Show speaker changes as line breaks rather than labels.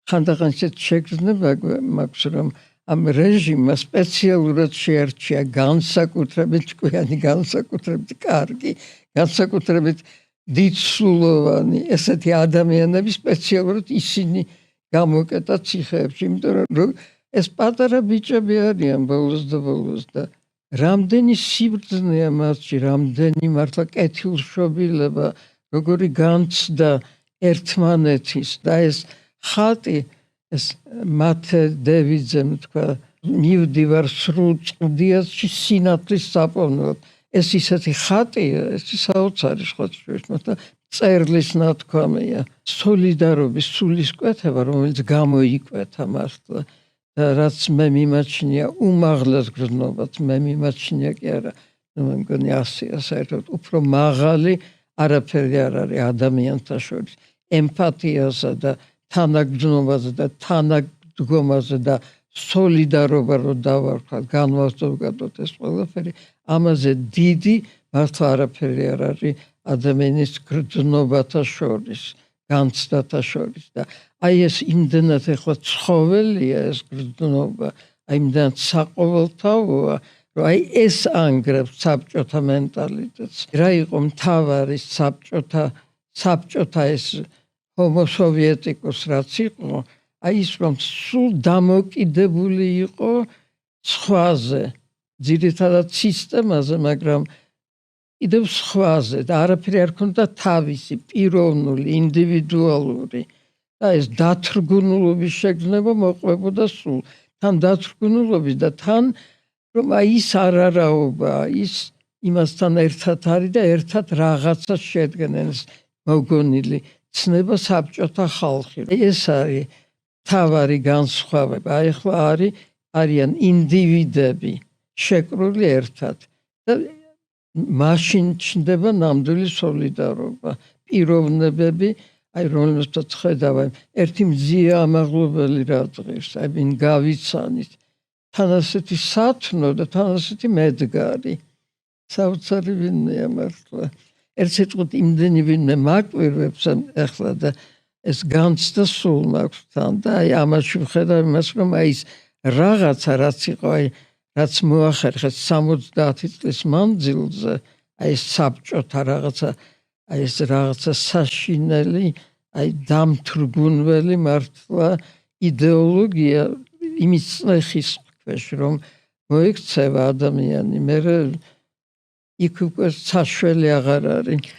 ხანდახან შეგრძნება მაქვს რომ ამ რეჟიმმა სპეციალურად შეარჩია განსაკუთრებით ჭკვიანი, განსაკუთრებით კარგი, განსაკუთრებით დიდსულოვანი ესეთი ადამიანები სპეციალურად ისინი გამოკეტა ციხეებში, იმიტომ რომ ეს პატარა ბიჭები არიან ბოლოს და რამდენი სიბრძნეა მასში, რამდენი მართლა კეთილშობილება, როგორი განცდა ერთმანეთის და ეს ხატი ეს მათე დევიძემ თქვა მივდივარ სრულ წყდიაში სინათლის საპოვნელად ეს ისეთი ხატია ეს საოცარი ხოთშუა წერლის ნათქვამია სოლიდარობის სულისკვეთება რომელიც გამოიკვეთა მართლა და რაც მე მიმაჩნია უმაღლეს გრძნობაც მე მიმაჩნია კი არა მე მგონი ასია საერთოდ უფრო მაღალი არაფერი არ არის ადამიანთა შორის ემპათიასა და თანაგრძნობაზე და თანადგომაზე და სოლიდარობა რო დავარქვათ განვასწორებთ ეს ყველაფერი ამაზე დიდი მართლა არაფერი არ არის ადამიანის გრძნობათა შორის განცდათა შორის და აი ეს იმდენად ეხლა ცხოველია ეს გრძნობა აი იმდენად საყოველთაოა რომ აი ეს ანგრევს საბჭოთა მენტალიტეტს რა იყო მთავარი საბჭოთა ეს homo sovietikus რაც იყო აი ის რომ სულ დამოკიდებული იყო სხვაზე ძირითადად სისტემაზე მაგრამ კიდევ სხვაზე და არაფერი არ ქონდა თავისი პიროვნული ინდივიდუალური და ეს დათრგუნულობის შეგრძნება მოყვებოდა სულ თან დათრგუნულობის და თან რომ აი ის არარაობა ის იმასთან ერთად არის და ერთად რაღაცას შედგენენ მოგონილი ცნება საბჭოთა ხალხი ეს არის თავარი განსხვავება აი ახლა არიან ინდივიდები შეკრული ერთად და მაშინ ჩნდება ნამდვილი სოლიდარობა პიროვნებები აი რომელსაც ხედავ ერთი მზია ამაღლობელი რა დღეს აი ვინ გავიცანით თან ასეთი სათნო და თან ასეთი მედგარი საოცარი ვინმეა მართლა ერთ სიტყვით იმდენი ვინმე მაკვირვებს ახლა და ეს განცდა სულ მაქვს თან და აი ამაში ვხედავ იმას რომ აი ეს რაღაცა რაც იყო აი რაც მოახერხეს 70 წლის მანძილზე აი ეს საბჭოთა რაღაცა აი ეს რაღაცა საშინელი აი დამთრგუნველი მართლა იდეოლოგია იმის წნეხის ქვეშ რომ მოიქცევა ადამიანი მე იქ უკვე საშველი აღარ არის